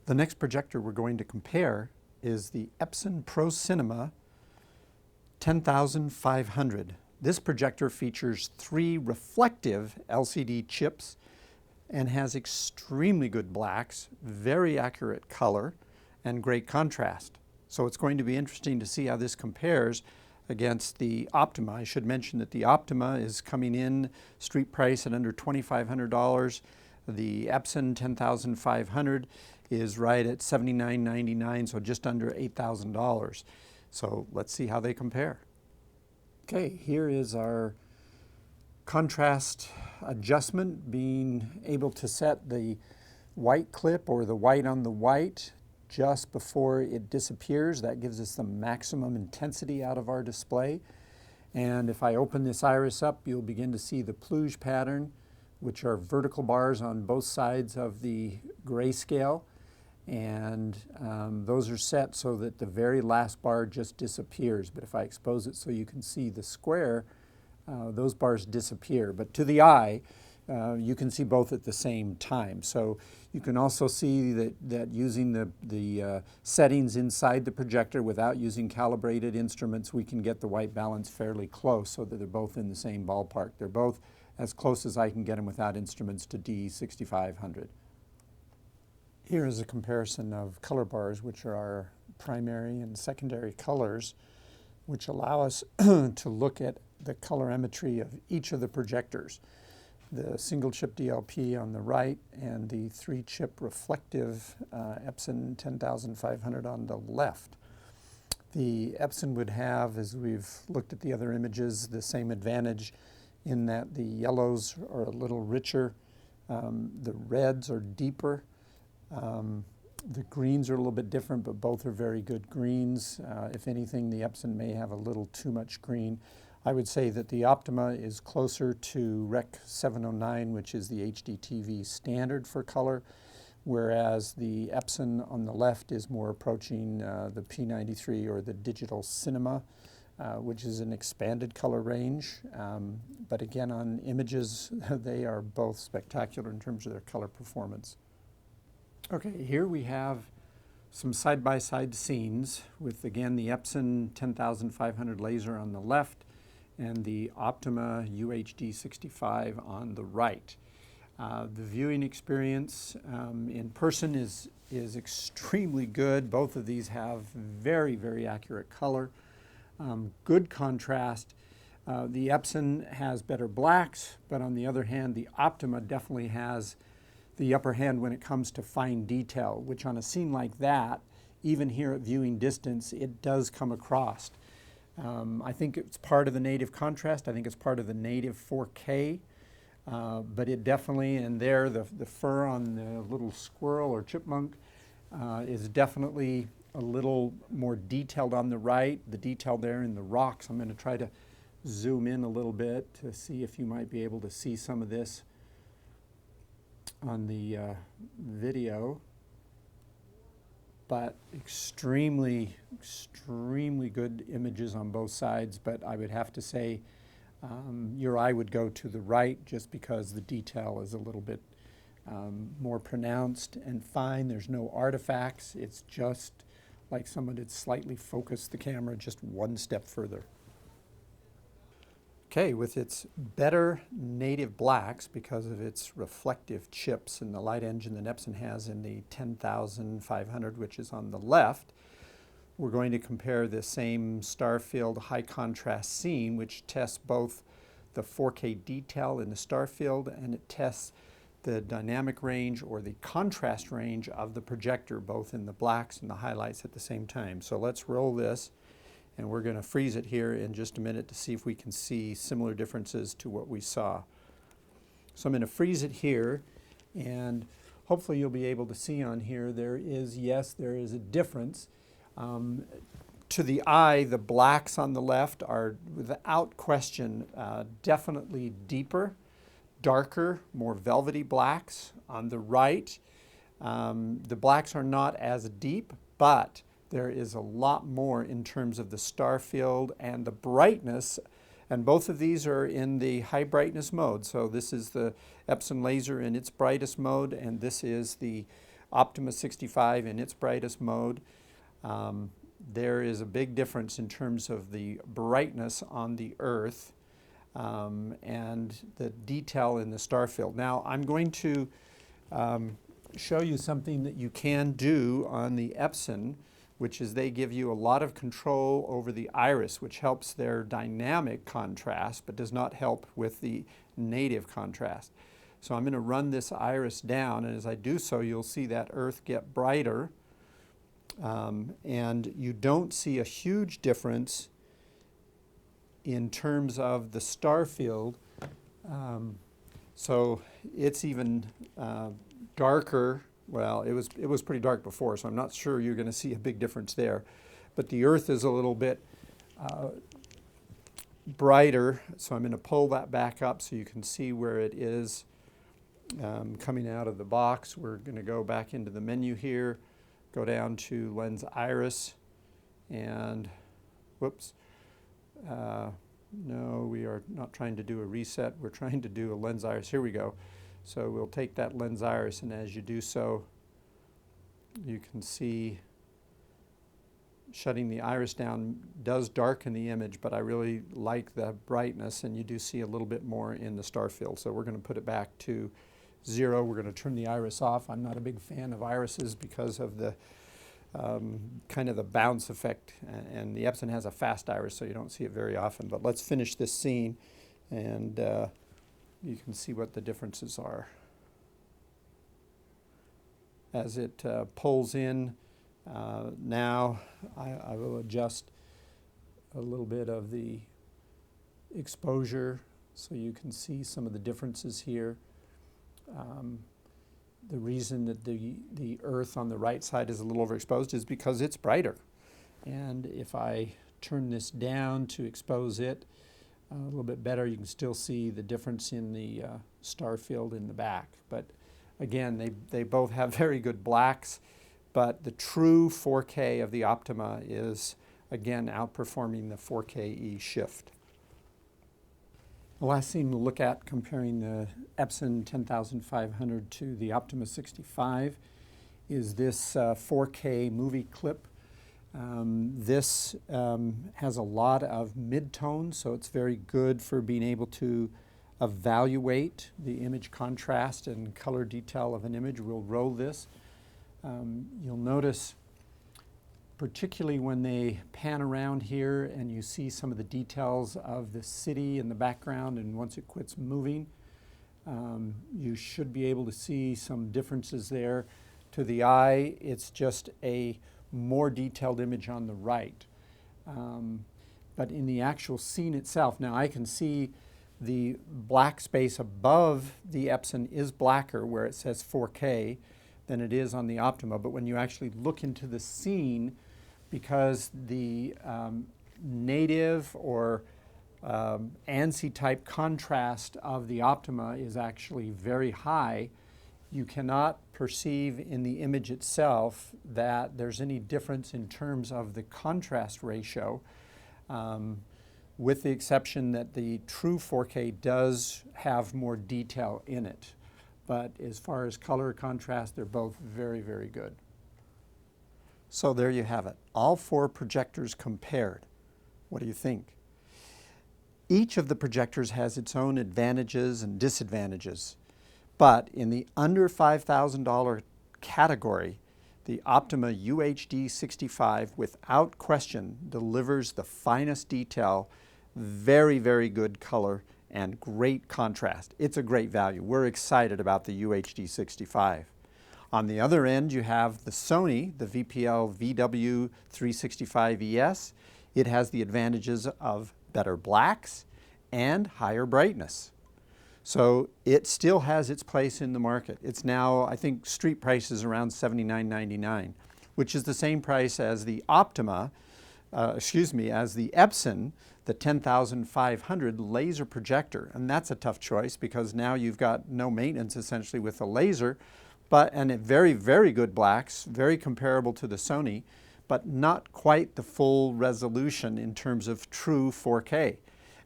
The next projector we're going to compare is the Epson Pro Cinema 10500. This projector features 3 reflective LCD chips and has extremely good blacks, very accurate color, and great contrast. So it's going to be interesting to see how this compares against the Optoma. I should mention that the Optoma is coming in street price at under $2,500. The Epson 10500 is right at $79.99, so just under $8,000. So let's see how they compare. Okay, here is our contrast adjustment, being able to set the white clip or the white on the white just before it disappears. That gives us the maximum intensity out of our display. And if I open this iris up, you'll begin to see the Pluge pattern, which are vertical bars on both sides of the grayscale. And those are set so that the very last bar just disappears. But if I expose it so you can see the square, those bars disappear. But to the eye, you can see both at the same time. So you can also see that using the settings inside the projector without using calibrated instruments, we can get the white balance fairly close so that they're both in the same ballpark. They're both as close as I can get them without instruments to D6500. Here is a comparison of color bars, which are our primary and secondary colors, which allow us to look at the colorimetry of each of the projectors. The single chip DLP on the right and the 3-chip reflective Epson 10500 on the left. The Epson would have, as we've looked at the other images, the same advantage in that the yellows are a little richer, the reds are deeper, the greens are a little bit different, but both are very good greens. If anything, the Epson may have a little too much green. I would say that the Optoma is closer to Rec 709, which is the HDTV standard for color, whereas the Epson on the left is more approaching the P93 or the digital cinema, which is an expanded color range. But again, on images, they are both spectacular in terms of their color performance. Okay, here we have some side-by-side scenes with, again, the Epson 10500 laser on the left and the Optoma UHD65 on the right. The viewing experience in person is extremely good. Both of these have very, very accurate color, good contrast. The Epson has better blacks, but on the other hand, the Optoma definitely has the upper hand when it comes to fine detail, which on a scene like that, even here at viewing distance, it does come across. I think it's part of the native contrast. I think it's part of the native 4K, but it definitely, and there the fur on the little squirrel or chipmunk is definitely a little more detailed on the right. The detail there in the rocks, I'm going to try to zoom in a little bit to see if you might be able to see some of this on the video, but extremely good images on both sides. But I would have to say your eye would go to the right just because the detail is a little bit more pronounced and fine. There's no artifacts. It's just like someone had slightly focused the camera just one step further. Okay, with its better native blacks because of its reflective chips and the light engine that Epson has in the 10500, which is on the left, we're going to compare the same star-filled high contrast scene, which tests both the 4K detail in the star field and it tests the dynamic range or the contrast range of the projector, both in the blacks and the highlights at the same time. So let's roll this. And we're going to freeze it here in just a minute to see if we can see similar differences to what we saw. So I'm going to freeze it here, and hopefully you'll be able to see on here there is a difference. To the eye, the blacks on the left are, without question, definitely deeper, darker, more velvety blacks. On the right, the blacks are not as deep, but there is a lot more in terms of the star field and the brightness, and both of these are in the high brightness mode. So this is the Epson laser in its brightest mode, and this is the Optoma 65 in its brightest mode. There is a big difference in terms of the brightness on the Earth and the detail in the star field. Now, I'm going to show you something that you can do on the Epson, which is they give you a lot of control over the iris, which helps their dynamic contrast, but does not help with the native contrast. So I'm going to run this iris down, and as I do so, you'll see that Earth get brighter. And you don't see a huge difference in terms of the star field. So it's even darker. Well, it was pretty dark before, so I'm not sure you're going to see a big difference there. But the Earth is a little bit brighter, so I'm going to pull that back up so you can see where it is coming out of the box. We're going to go back into the menu here, go down to lens iris, and whoops, no, we are not trying to do a reset. We're trying to do a lens iris. Here we go. So we'll take that lens iris, and as you do so, you can see shutting the iris down does darken the image, but I really like the brightness, and you do see a little bit more in the star field. So we're going to put it back to 0. We're going to turn the iris off. I'm not a big fan of irises because of the kind of the bounce effect, and the Epson has a fast iris, so you don't see it very often. But let's finish this scene, and you can see what the differences are. As it pulls in, now I will adjust a little bit of the exposure so you can see some of the differences here. The reason that the Earth on the right side is a little overexposed is because it's brighter. And if I turn this down to expose it a little bit better, you can still see the difference in the star field in the back. But again, they both have very good blacks, but the true 4K of the Optoma is, again, outperforming the 4K shift. The last thing to look at comparing the Epson 10500 to the Optoma 65 is this 4K movie clip. This has a lot of mid-tones, so it's very good for being able to evaluate the image contrast and color detail of an image. We'll roll this. You'll notice, particularly when they pan around here and you see some of the details of the city in the background, and once it quits moving, you should be able to see some differences there. To the eye, it's just a more detailed image on the right. But in the actual scene itself, now I can see the black space above the Epson is blacker where it says 4K than it is on the Optoma, but when you actually look into the scene, because the native or ANSI type contrast of the Optoma is actually very high, you cannot perceive in the image itself that there's any difference in terms of the contrast ratio, with the exception that the true 4K does have more detail in it. But as far as color contrast, they're both very, very good. So there you have it, all 4 projectors compared. What do you think? Each of the projectors has its own advantages and disadvantages, but in the under $5,000 category, the Optoma UHD65 without question delivers the finest detail, very, very good color, and great contrast. It's a great value. We're excited about the UHD65. On the other end, you have the Sony, the VPL VW365ES. It has the advantages of better blacks and higher brightness. So it still has its place in the market. It's now, I think, street price is around $79.99, which is the same price as the Optoma, as the Epson, the 10500 laser projector. And that's a tough choice because now you've got no maintenance essentially with the laser, and a very, very good blacks, very comparable to the Sony, but not quite the full resolution in terms of true 4K.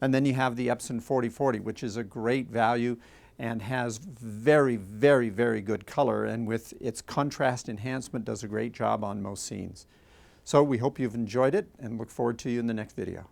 And then you have the Epson 4040, which is a great value, and has very, very, very good color, and with its contrast enhancement does a great job on most scenes. So we hope you've enjoyed it and look forward to you in the next video.